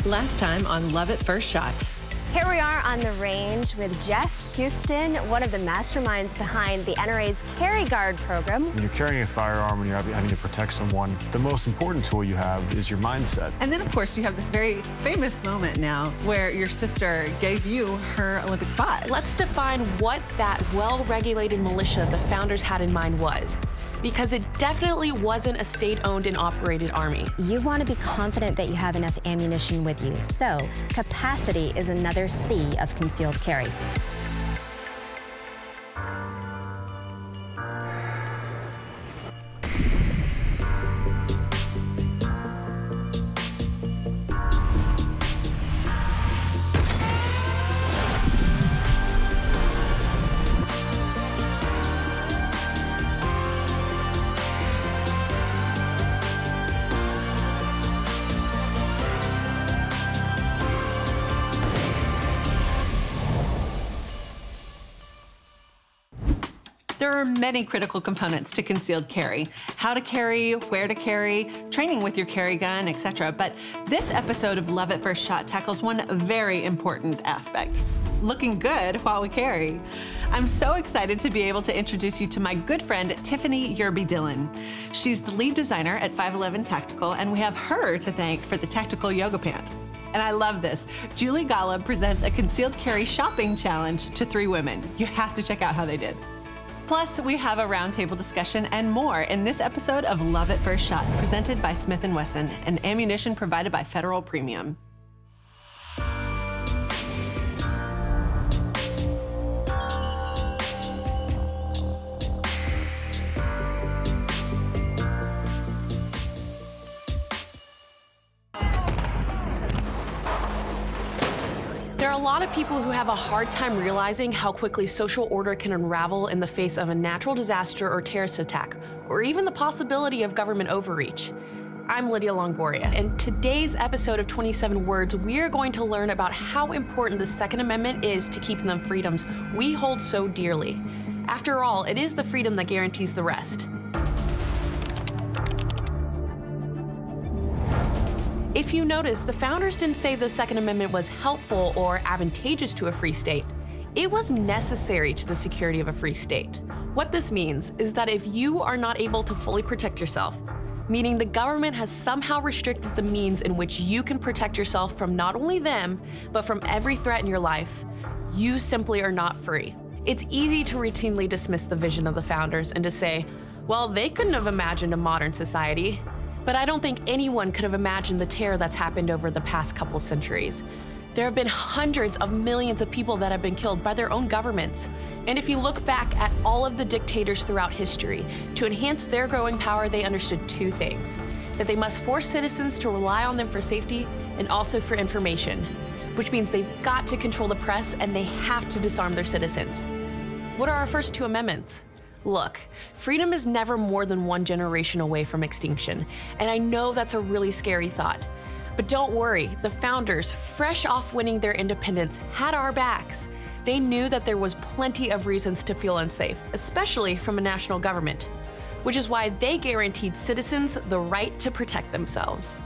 Last time on Love at First Shot. Here we are on the range with Jeff Houston, one of the masterminds behind the NRA's Carry Guard program. When you're carrying a firearm and you're having to protect someone, the most important tool you have is your mindset. And then, of course, you have this very famous moment now where your sister gave you her Olympic spot. Let's define what that well-regulated militia the founders had in mind was, because it definitely wasn't a state-owned and operated army. You want to be confident that you have enough ammunition with you, so capacity is another C of concealed carry. There are many critical components to concealed carry. How to carry, where to carry, training with your carry gun, etc. But this episode of Love at First Shot tackles one very important aspect: looking good while we carry. I'm so excited to be able to introduce you to my good friend, Tiffany Yerby Dillon. She's the lead designer at 511 Tactical, and we have her to thank for the tactical yoga pant. And I love this. Julie Golob presents a concealed carry shopping challenge to 3 women. You have to check out how they did. Plus, we have a roundtable discussion and more in this episode of Love at First Shot, presented by Smith Wesson, and ammunition provided by Federal Premium. There are a lot of people who have a hard time realizing how quickly social order can unravel in the face of a natural disaster or terrorist attack, or even the possibility of government overreach. I'm Lydia Longoria. In today's episode of 27 Words, we are going to learn about how important the Second Amendment is to keeping the freedoms we hold so dearly. After all, it is the freedom that guarantees the rest. If you notice, the founders didn't say the Second Amendment was helpful or advantageous to a free state. It was necessary to the security of a free state. What this means is that if you are not able to fully protect yourself, meaning the government has somehow restricted the means in which you can protect yourself from not only them, but from every threat in your life, you simply are not free. It's easy to routinely dismiss the vision of the founders and to say, well, they couldn't have imagined a modern society. But I don't think anyone could have imagined the terror that's happened over the past couple centuries. There have been hundreds of millions of people that have been killed by their own governments. And if you look back at all of the dictators throughout history, to enhance their growing power, they understood 2 things: that they must force citizens to rely on them for safety and also for information, which means they've got to control the press and they have to disarm their citizens. What are our first 2 amendments? Look, freedom is never more than 1 generation away from extinction, and I know that's a really scary thought. But don't worry, the founders, fresh off winning their independence, had our backs. They knew that there was plenty of reasons to feel unsafe, especially from a national government, which is why they guaranteed citizens the right to protect themselves.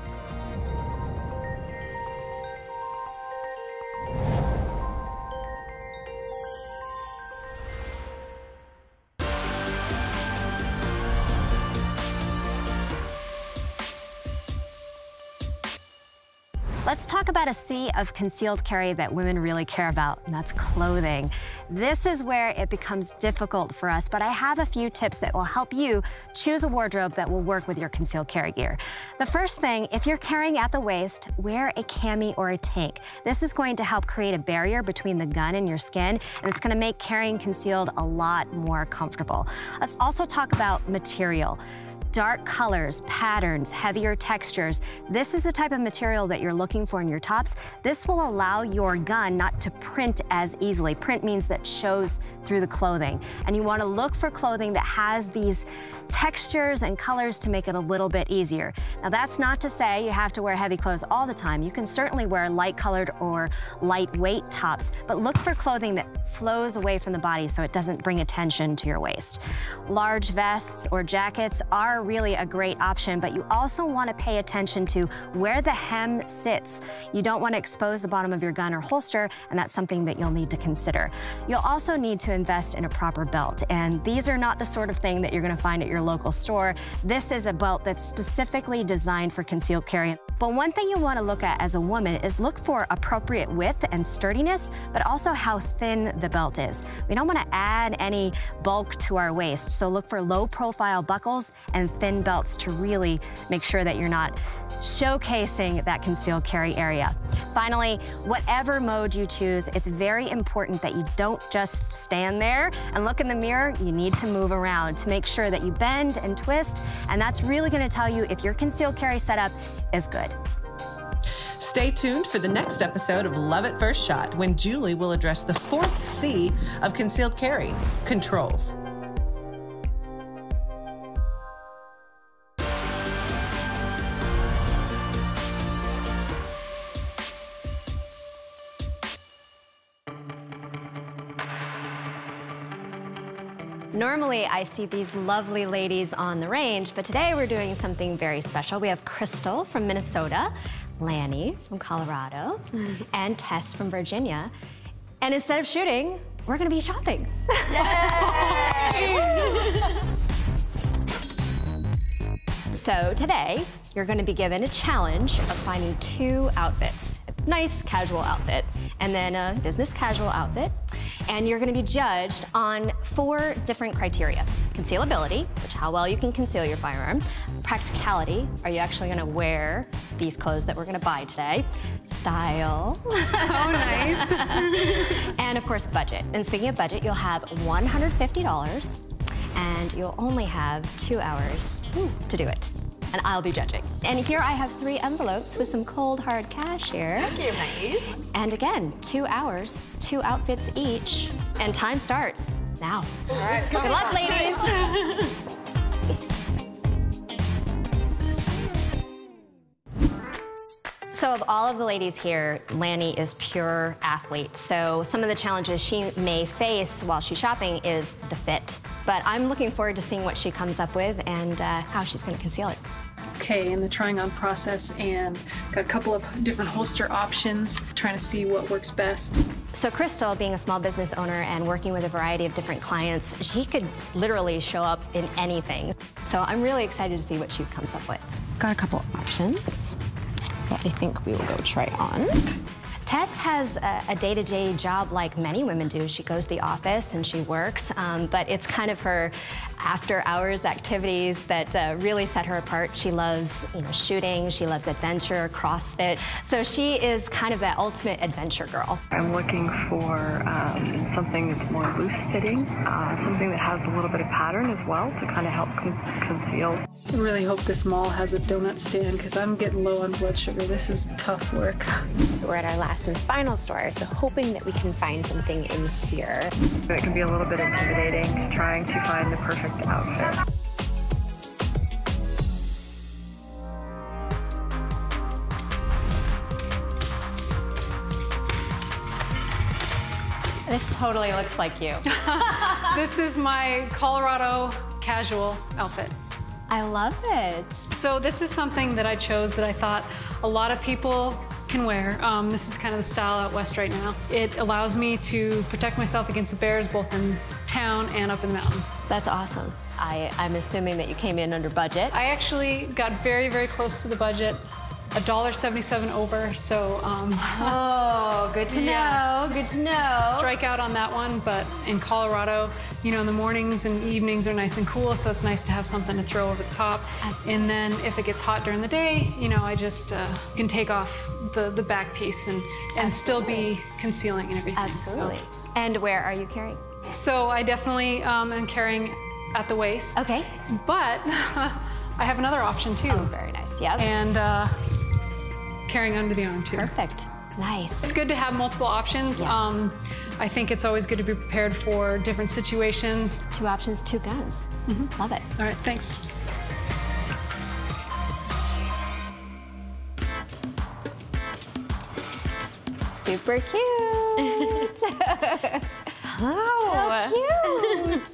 Let's talk about a C of concealed carry that women really care about, and that's clothing. This is where it becomes difficult for us, but I have a few tips that will help you choose a wardrobe that will work with your concealed carry gear. The first thing, if you're carrying at the waist, wear a cami or a tank. This is going to help create a barrier between the gun and your skin, and it's going to make carrying concealed a lot more comfortable. Let's also talk about material. Dark colors, patterns, heavier textures. This is the type of material that you're looking for in your tops. This will allow your gun not to print as easily. Print means that shows through the clothing. And you want to look for clothing that has these textures and colors to make it a little bit easier. Now, that's not to say you have to wear heavy clothes all the time. You can certainly wear light colored or lightweight tops, but look for clothing that flows away from the body so it doesn't bring attention to your waist. Large vests or jackets are really a great option, but you also want to pay attention to where the hem sits. You don't want to expose the bottom of your gun or holster, and that's something that you'll need to consider. You'll also need to invest in a proper belt, and these are not the sort of thing that you're going to find at your local store. This is a belt that's specifically designed for concealed carry. But one thing you want to look at as a woman is look for appropriate width and sturdiness, but also how thin the belt is. We don't want to add any bulk to our waist, so look for low-profile buckles and thin belts to really make sure that you're not showcasing that concealed carry area. Finally, whatever mode you choose, it's very important that you don't just stand there and look in the mirror. You need to move around to make sure that you bend and twist, and that's really going to tell you if your concealed carry setup is good. Stay tuned for the next episode of Love at First Shot, when Julie will address the 4th C of concealed carry, controls. Normally, I see these lovely ladies on the range, but today we're doing something very special. We have Krystal from Minnesota, Lanny from Colorado, and Tess from Virginia. And instead of shooting, we're gonna be shopping. Yay! So today, you're gonna be given a challenge of finding 2 outfits. A nice casual outfit, and then a business casual outfit. And you're gonna be judged on 4 different criteria. Concealability, which how well you can conceal your firearm. Practicality, are you actually gonna wear these clothes that we're gonna buy today? Style. Oh, nice. And of course, budget. And speaking of budget, you'll have $150, and you'll only have 2 hours to do it. And I'll be judging. And here I have 3 envelopes with some cold, hard cash here. Thank you, nice. And again, 2 hours, 2 outfits each, and time starts now. All right, let's go. Good luck, ladies. So of all of the ladies here, Lanny is pure athlete. So some of the challenges she may face while she's shopping is the fit. But I'm looking forward to seeing what she comes up with and how she's gonna conceal it. Okay, in the trying on process, and got a couple of different holster options, trying to see what works best. So Krystal, being a small business owner and working with a variety of different clients, she could literally show up in anything. So I'm really excited to see what she comes up with. Got a couple options that I think we will go try on. Tess has a day-to-day job like many women do. She goes to the office and she works, but it's kind of her after-hours activities that really set her apart. She loves, shooting. She loves adventure, CrossFit. So she is kind of that ultimate adventure girl. I'm looking for something that's more loose-fitting, something that has a little bit of pattern as well to kind of help conceal. I really hope this mall has a donut stand, because I'm getting low on blood sugar. This is tough work. We're at our last and final store, so hoping that we can find something in here. It can be a little bit intimidating, trying to find the perfect outfit. This totally looks like you. This is my Colorado casual outfit. I love it. So this is something that I chose that I thought a lot of people can wear. This is kind of the style out west right now. It allows me to protect myself against the bears both in town and up in the mountains. That's awesome. I'm assuming that you came in under budget. I actually got very, very close to the budget. $1.77 over, so oh, good to know, good to know. Strike out on that one, but in Colorado, in the mornings and evenings are nice and cool, so it's nice to have something to throw over the top. Absolutely. And then if it gets hot during the day, I just can take off the back piece and still be concealing and everything. Absolutely. So. And where are you carrying? So I definitely am carrying at the waist. Okay. But I have another option too. Oh, very nice, yeah. And carrying under the arm too. Perfect, nice. It's good to have multiple options. Yes. I think it's always good to be prepared for different situations. 2 options, 2 guns. Mm-hmm. Love it. All right, thanks. Super cute. Hello. How cute.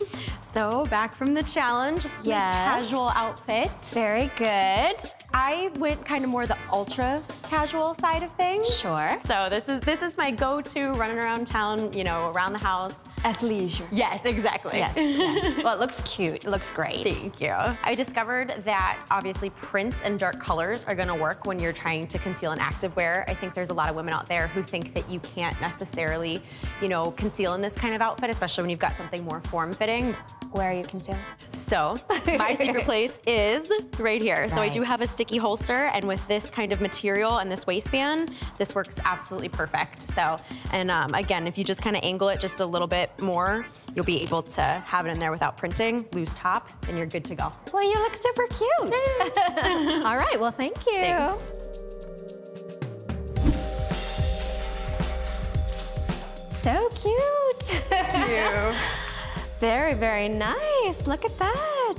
So back from the challenge, just my casual outfit. Very good. I went kind of more the ultra casual side of things. Sure. So this is my go-to running around town, you know, around the house. Athleisure. Yes, exactly. Yes, yes. Well, it looks cute. It looks great. Thank you. I discovered that obviously prints and dark colors are gonna work when you're trying to conceal an activewear. I think there's a lot of women out there who think that you can't necessarily, you know, conceal in this kind of outfit, especially when you've got something more form-fitting. Where are you concealed? So my secret place is right here. So I do have a sticky holster, and with this kind of material and this waistband, this works absolutely perfect. So, and again, if you just kind of angle it just a little bit more, you'll be able to have it in there without printing, loose top, and you're good to go. Well, you look super cute. All right, well, thank you. Thanks. So cute. Thank you. Very, very nice. Look at that.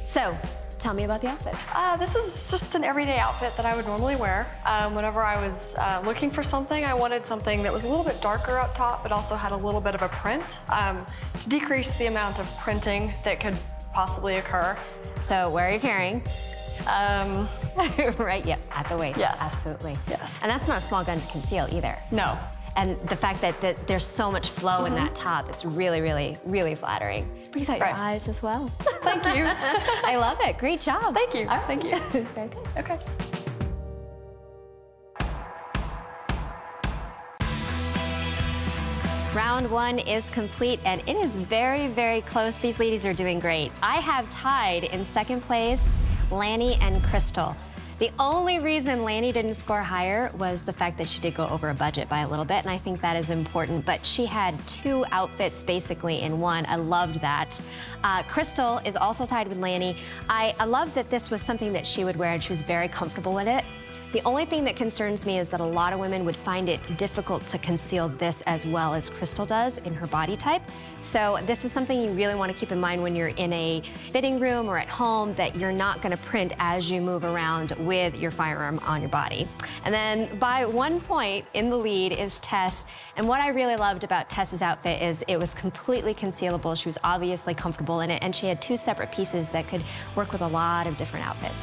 So, tell me about the outfit. This is just an everyday outfit that I would normally wear. Whenever I was looking for something, I wanted something that was a little bit darker up top, but also had a little bit of a print to decrease the amount of printing that could possibly occur. So, where are you carrying? Right, yep, at the waist. Yes. Absolutely. Yes. And that's not a small gun to conceal either. No. And the fact that there's so much flow in that top, it's really, really, really flattering. Brings out your eyes as well. Thank you. I love it. Great job. Thank you. Right. Thank you. Very good. Okay. Round one is complete, and it is very, very close. These ladies are doing great. I have tied in second place Lanny and Krystal. The only reason Lanny didn't score higher was the fact that she did go over a budget by a little bit, and I think that is important, but she had two outfits basically in one. I loved that. Krystal is also tied with Lanny. I love that this was something that she would wear, and she was very comfortable with it. The only thing that concerns me is that a lot of women would find it difficult to conceal this as well as Krystal does in her body type. So this is something you really want to keep in mind when you're in a fitting room or at home, that you're not going to print as you move around with your firearm on your body. And then by 1 point in the lead is Tess. And what I really loved about Tess's outfit is it was completely concealable. She was obviously comfortable in it, and she had two separate pieces that could work with a lot of different outfits.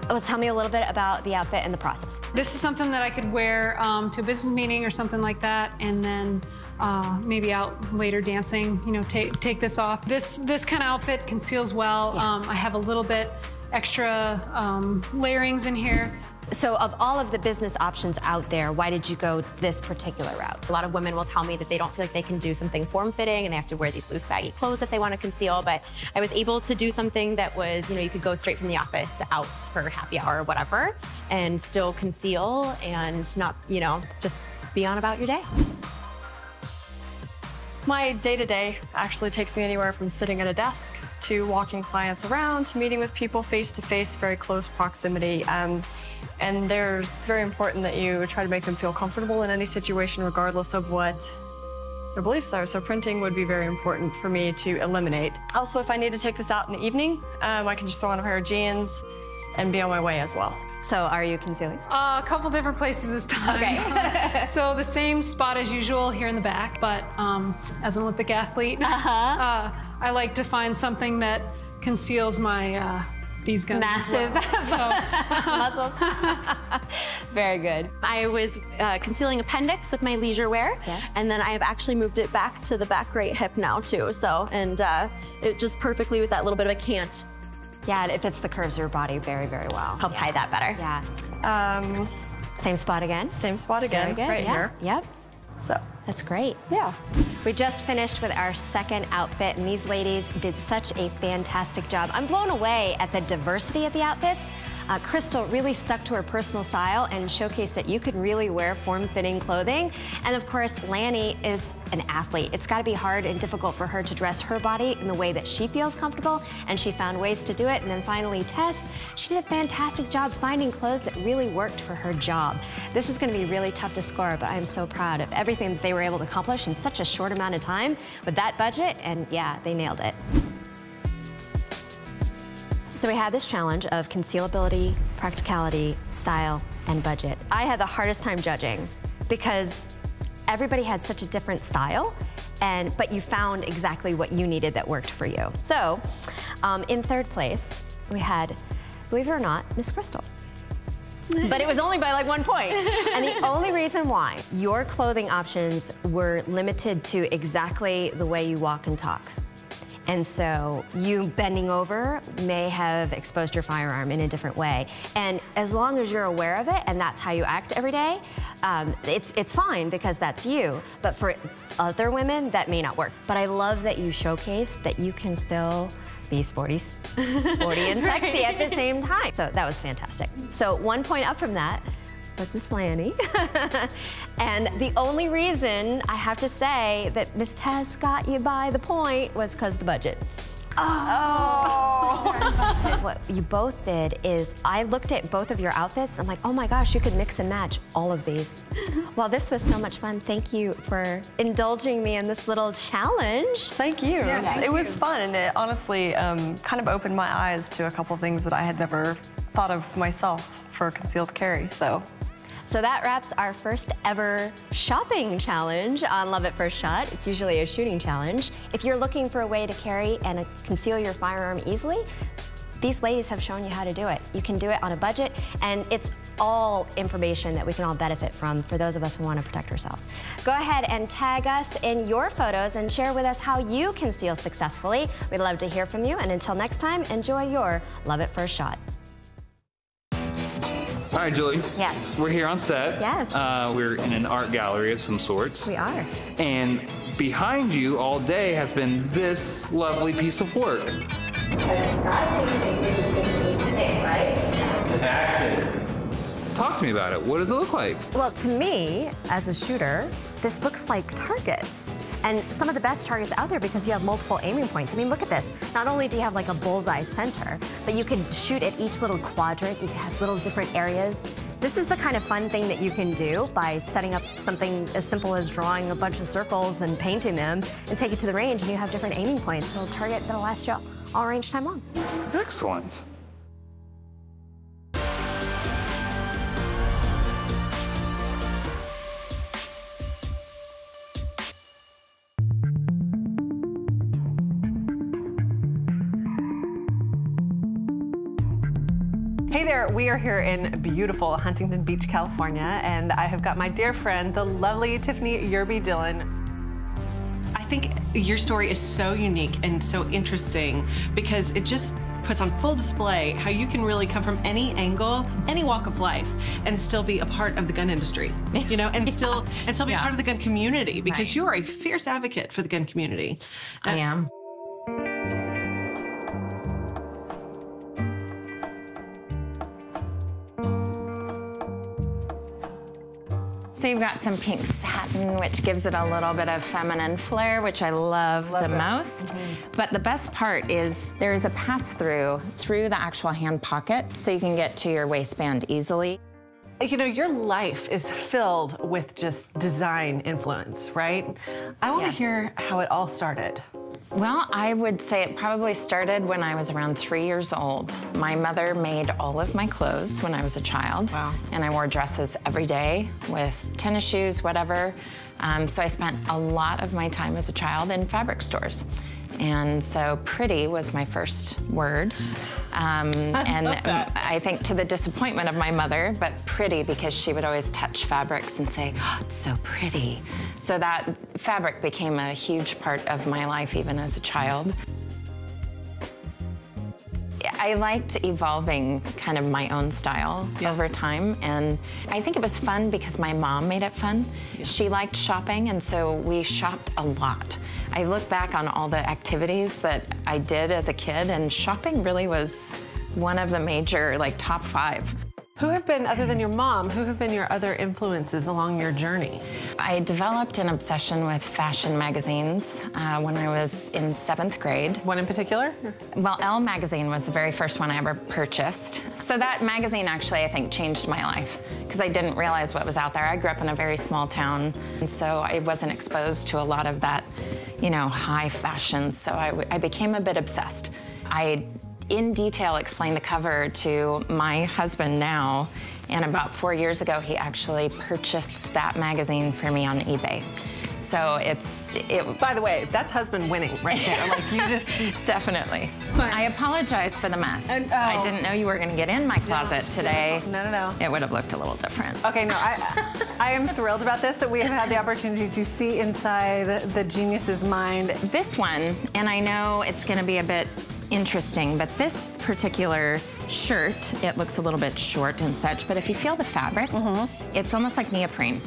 Well, tell me a little bit about the outfit and the process. This is something that I could wear to a business meeting or something like that, and then maybe out later dancing, you know, take this off. This kind of outfit conceals well. Yes. I have a little bit extra layerings in here. So of all of the business options out there, why did you go this particular route? A lot of women will tell me that they don't feel like they can do something form-fitting and they have to wear these loose baggy clothes if they want to conceal, but I was able to do something that was, you know, you could go straight from the office out for happy hour or whatever and still conceal and not, you know, just be on about your day. My day-to-day actually takes me anywhere from sitting at a desk to walking clients around to meeting with people face-to-face, very close proximity. And it's very important that you try to make them feel comfortable in any situation, regardless of what their beliefs are. So printing would be very important for me to eliminate. Also, if I need to take this out in the evening, I can just throw on a pair of jeans and be on my way as well. So are you concealing? A couple different places this time. Okay. So the same spot as usual here in the back, but as an Olympic athlete, I like to find something that conceals my these guns massive as well. muscles. Very good. I was concealing appendix with my leisure wear, and then I have actually moved it back to the back right hip now too. So, and it just perfectly with that little bit of a cant. Yeah, it fits the curves of your body very, very well. Helps hide that better. Yeah. Same spot again? Same spot again, Very good. right here. Yep. So that's great. Yeah. We just finished with our second outfit, and these ladies did such a fantastic job. I'm blown away at the diversity of the outfits. Krystal really stuck to her personal style and showcased that you could really wear form-fitting clothing. And of course, Lanny is an athlete. It's got to be hard and difficult for her to dress her body in the way that she feels comfortable, and she found ways to do it. And then finally, Tess, she did a fantastic job finding clothes that really worked for her job. This is going to be really tough to score, but I'm so proud of everything that they were able to accomplish in such a short amount of time with that budget, and yeah, they nailed it. So we had this challenge of concealability, practicality, style, and budget. I had the hardest time judging because everybody had such a different style, but you found exactly what you needed that worked for you. So, in third place, we had, believe it or not, Miss Krystal. But it was only by like 1 point. And the only reason why, your clothing options were limited to exactly the way you walk and talk. And so you bending over may have exposed your firearm in a different way. And as long as you're aware of it and that's how you act every day, it's fine because that's you. But for other women, that may not work. But I love that you showcase that you can still be sporty and sexy at the same time. So that was fantastic. So 1 point up from that was Miss Lanny. And the only reason I have to say that Miss Tess got you by the point was because the budget. Oh. What you both did is I looked at both of your outfits. I'm like, oh my gosh, you could mix and match all of these. Well, this was so much fun. Thank you for indulging me in this little challenge. Thank you. Yes, it was fun, and it honestly kind of opened my eyes to a couple things that I had never thought of myself for concealed carry. So that wraps our first ever shopping challenge on Love at First Shot. It's usually a shooting challenge. If you're looking for a way to carry and conceal your firearm easily, these ladies have shown you how to do it. You can do it on a budget, and it's all information that we can all benefit from for those of us who want to protect ourselves. Go ahead and tag us in your photos and share with us how you conceal successfully. We'd love to hear from you, and until next time, enjoy your Love at First Shot. All right, Julie. Yes. We're here on set. Yes. We're in an art gallery of some sorts. We are. And behind you all day has been this lovely piece of work. Action. Talk to me about it. What does it look like? Well, to me, as a shooter, this looks like targets. And some of the best targets out there because you have multiple aiming points. I mean, look at this. Not only do you have like a bullseye center, but you can shoot at each little quadrant. You can have little different areas. This is the kind of fun thing that you can do by setting up something as simple as drawing a bunch of circles and painting them and take it to the range, and you have different aiming points. It'll target that'll last you all range time long. Excellent. Hey there, we are here in beautiful Huntington Beach, California, and I have got my dear friend, the lovely Tiffany Yerby Dillon. I think your story is so unique and so interesting because it just puts on full display how you can really come from any angle, any walk of life, and still be a part of the gun industry, you know, and still be part of the gun community because you are a fierce advocate for the gun community. I am. So you've got some pink satin, which gives it a little bit of feminine flair, which I love the most. But the best part is there's a pass-through through the actual hand pocket, so you can get to your waistband easily. You know, your life is filled with just design influence, right? I want to hear how it all started. Well, I would say it probably started when I was around 3 years old. My mother made all of my clothes when I was a child. Wow. And I wore dresses every day with tennis shoes, whatever. So I spent a lot of my time as a child in fabric stores. And so pretty was my first word. And I think to the disappointment of my mother, but pretty because she would always touch fabrics and say, oh, it's so pretty. So that fabric became a huge part of my life even as a child. I liked evolving kind of my own style over time, and I think it was fun because my mom made it fun. She liked shopping, and so we shopped a lot. I look back on all the activities that I did as a kid, and shopping really was one of the major, like, top 5. Who have been, other than your mom, who have been your other influences along your journey? I developed an obsession with fashion magazines when I was in 7th grade. One in particular? Well, Elle magazine was the very first one I ever purchased. So that magazine actually, I think, changed my life because I didn't realize what was out there. I grew up in a very small town, and so I wasn't exposed to a lot of that, you know, high fashion. So I became a bit obsessed. I in detail explain the cover to my husband now, and about 4 years ago, he actually purchased that magazine for me on eBay. So By the way, that's husband winning right there. Like, you just... Definitely. I apologize for the mess. I didn't know you were going to get in my closet today. No. It would have looked a little different. Okay, no, I am thrilled about this, that we have had the opportunity to see inside the genius's mind. This one, and I know it's going to be a bit interesting, but this particular shirt, it looks a little bit short and such, but if you feel the fabric, it's almost like neoprene.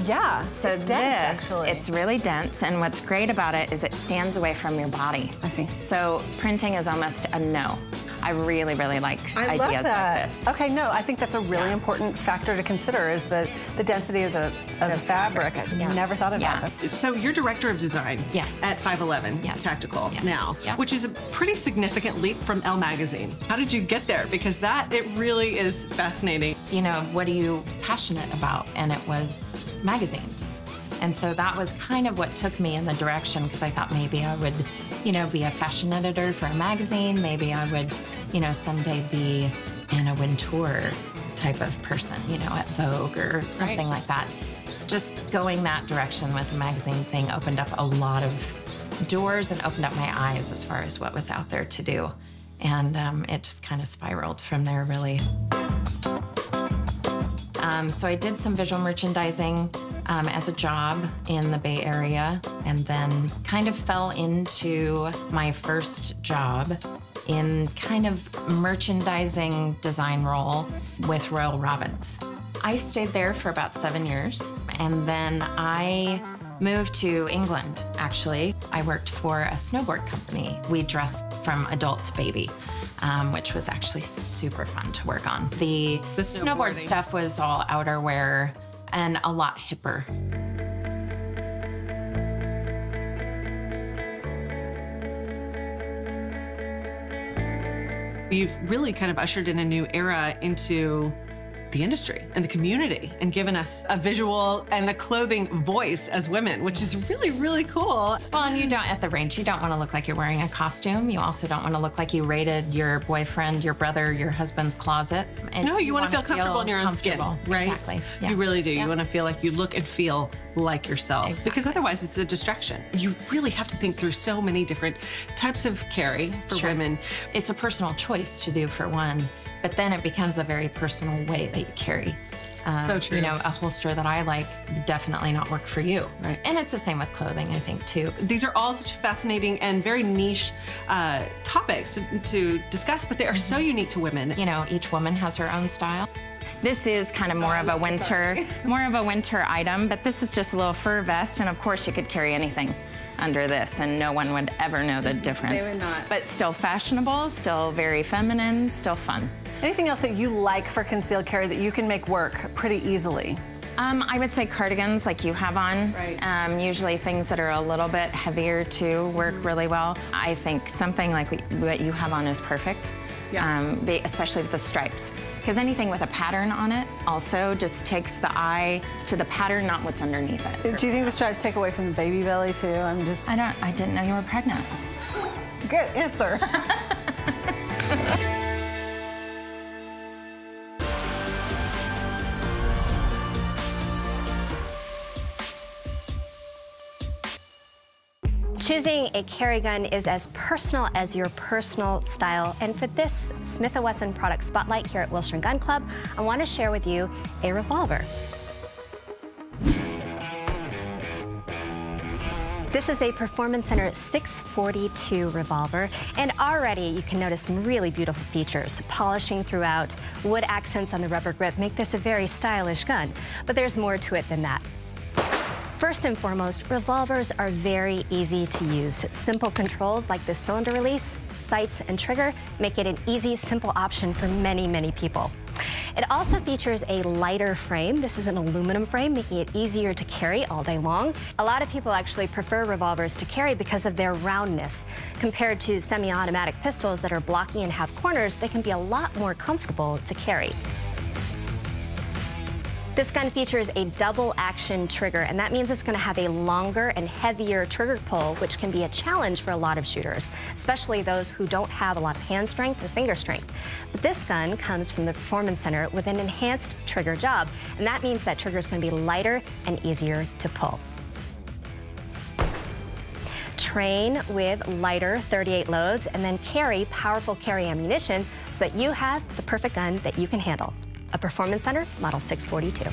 Yeah, so it's dense, actually. It's really dense, and what's great about it is it stands away from your body. I see. So printing is almost a no. I really, really like I ideas love that. like this. Okay, no, I think that's a really important factor to consider is the density of the fabric. I've never thought about that. So you're director of design at 511 Tactical now, which is a pretty significant leap from Elle magazine. How did you get there? Because it really is fascinating. You know, what are you passionate about? And it was magazines. And so that was kind of what took me in the direction, because I thought maybe I would, you know, be a fashion editor for a magazine. Maybe I would, you know, someday be in a wintour type of person, you know, at Vogue or something like that. Just going that direction with the magazine thing opened up a lot of doors and opened up my eyes as far as what was out there to do. And it just kind of spiraled from there, really. So I did some visual merchandising as a job in the Bay Area, and then kind of fell into my first job in kind of merchandising design role with Royal Robbins. I stayed there for about 7 years, and then I moved to England, actually. I worked for a snowboard company. We dressed from adult to baby, which was actually super fun to work on. The snowboard stuff was all outerwear and a lot hipper. You've really kind of ushered in a new era into the industry and the community and given us a visual and a clothing voice as women, which is really, really cool. Well, and you don't, at the range, you don't want to look like you're wearing a costume. You also don't want to look like you raided your boyfriend, your brother, your husband's closet. And no, you want to feel comfortable in your own skin, right? Exactly. Yeah. You really do. You want to feel like you look and feel like yourself. Exactly. Because otherwise it's a distraction. You really have to think through so many different types of carry for women. It's a personal choice to do, for one, but then it becomes a very personal way that you carry. So true. You know, a holster that I like would definitely not work for you. Right. And it's the same with clothing, I think, too. These are all such fascinating and very niche topics to discuss, but they are so unique to women. You know, each woman has her own style. This is kind of more of a winter item, but this is just a little fur vest, and of course you could carry anything under this, and no one would ever know the difference. They would not. But still fashionable, still very feminine, still fun. Anything else that you like for concealed carry that you can make work pretty easily? I would say cardigans like you have on. Right. Usually things that are a little bit heavier too work really well. I think something like what you have on is perfect. Yeah. Especially with the stripes. Because anything with a pattern on it also just takes the eye to the pattern, not what's underneath it. Do you think the stripes take away from the baby belly too? I didn't know you were pregnant. Good answer. Choosing a carry gun is as personal as your personal style, and for this Smith Wesson product spotlight here at Wilshire Gun Club, I want to share with you a revolver. This is a Performance Center 642 revolver, and already you can notice some really beautiful features. Polishing throughout, wood accents on the rubber grip make this a very stylish gun, but there's more to it than that. First and foremost, revolvers are very easy to use. Simple controls like the cylinder release, sights, and trigger make it an easy, simple option for many, many people. It also features a lighter frame. This is an aluminum frame, making it easier to carry all day long. A lot of people actually prefer revolvers to carry because of their roundness. Compared to semi-automatic pistols that are blocky and have corners, they can be a lot more comfortable to carry. This gun features a double action trigger, and that means it's going to have a longer and heavier trigger pull, which can be a challenge for a lot of shooters, especially those who don't have a lot of hand strength or finger strength. But this gun comes from the Performance Center with an enhanced trigger job, and that means that trigger is going to be lighter and easier to pull. Train with lighter 38 loads and then carry powerful carry ammunition so that you have the perfect gun that you can handle. A Performance Center Model 642.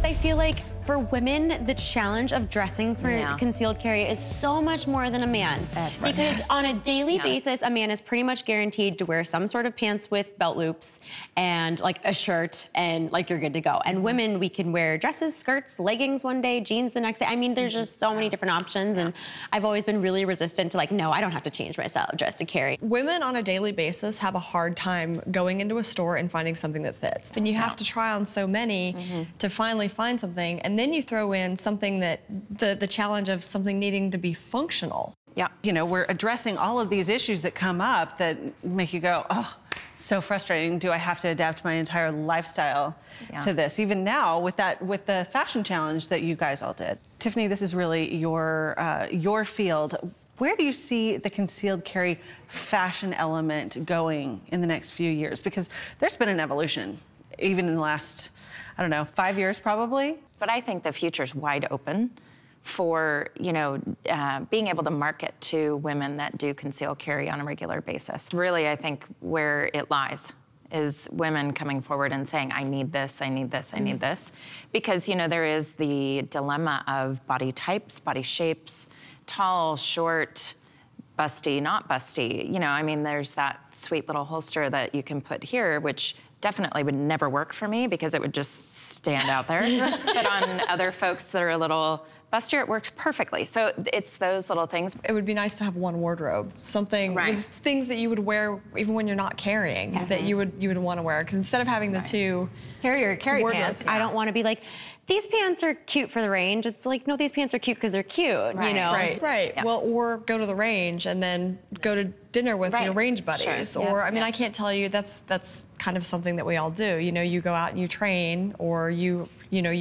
I feel like for women, the challenge of dressing for concealed carry is so much more than a man. Because on a daily basis, a man is pretty much guaranteed to wear some sort of pants with belt loops and like a shirt and like you're good to go. And women, we can wear dresses, skirts, leggings one day, jeans the next day. I mean, there's just so many different options. And I've always been really resistant to like, no, I don't have to change myself dress to carry. Women on a daily basis have a hard time going into a store and finding something that fits. And you have to try on so many to finally find something. And then you throw in something that, the challenge of something needing to be functional. Yeah. You know, we're addressing all of these issues that come up that make you go, oh, so frustrating. Do I have to adapt my entire lifestyle to this? Even now with the fashion challenge that you guys all did. Tiffany, this is really your field. Where do you see the concealed carry fashion element going in the next few years? Because there's been an evolution, even in the last, I don't know, 5 years probably. But I think the future's wide open for, you know, being able to market to women that do concealed carry on a regular basis. Really, I think where it lies is women coming forward and saying, I need this, I need this, I need this. Because, you know, there is the dilemma of body types, body shapes, tall, short, busty, not busty. You know, I mean, there's that sweet little holster that you can put here, which definitely would never work for me because it would just stand out there. But on other folks that are a little bustier, it works perfectly. So it's those little things. It would be nice to have one wardrobe, something with things that you would wear even when you're not carrying, that you would want to wear. Because instead of having the two carry wardrobes, pants, I don't want to be like, these pants are cute for the range. It's like, no, these pants are cute because they're cute, you know? Right. Well, or go to the range and then go to dinner with your range buddies. Or, I mean, I can't tell you, that's kind of something that we all do. You know, you go out and you train, or you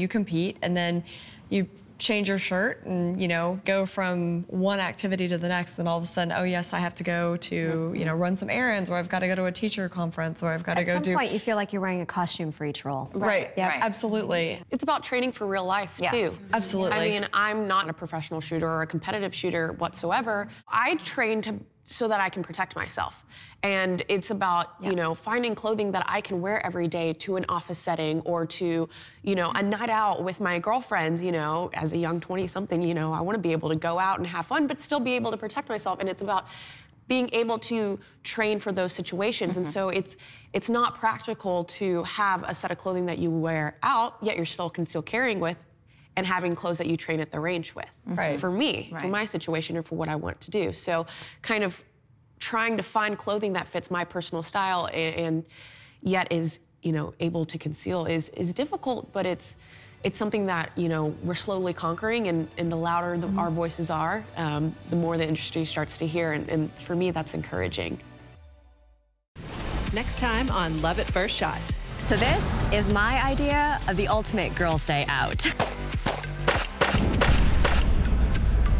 compete, and then you change your shirt and, you know, go from one activity to the next, then all of a sudden, oh yes, I have to go to, you know, run some errands, or I've got to go to a teacher conference, or I've got to go do... At some point, you feel like you're wearing a costume for each role. Absolutely. It's about training for real life, too. Absolutely. I mean, I'm not a professional shooter or a competitive shooter whatsoever. I train so that I can protect myself. And it's about, you know, finding clothing that I can wear every day to an office setting, or to, you know, a night out with my girlfriends, you know, as a young 20-something, you know, I want to be able to go out and have fun, but still be able to protect myself. And it's about being able to train for those situations. And so it's not practical to have a set of clothing that you wear out, yet you're still concealed carrying with, and having clothes that you train at the range with. For me, for my situation, or for what I want to do. So kind of trying to find clothing that fits my personal style and yet is, you know, able to conceal is difficult, but it's something that, you know, we're slowly conquering, and the louder our voices are, the more the industry starts to hear, and for me, that's encouraging. Next time on Love at First Shot. So this is my idea of the ultimate girls' day out.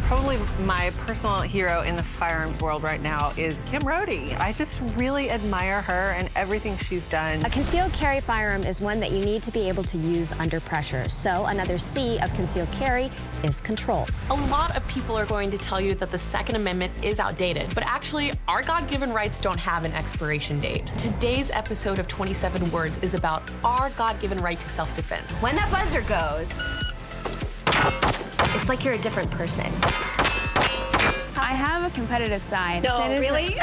Probably my personal hero in the firearms world right now is Kim Rohde. I just really admire her and everything she's done. A concealed carry firearm is one that you need to be able to use under pressure. So another C of concealed carry is controls. A lot of people are going to tell you that the Second Amendment is outdated, but actually our God-given rights don't have an expiration date. Today's episode of 27 Words is about our God-given right to self-defense. When that buzzer goes, it's like you're a different person. I have a competitive side. No, really?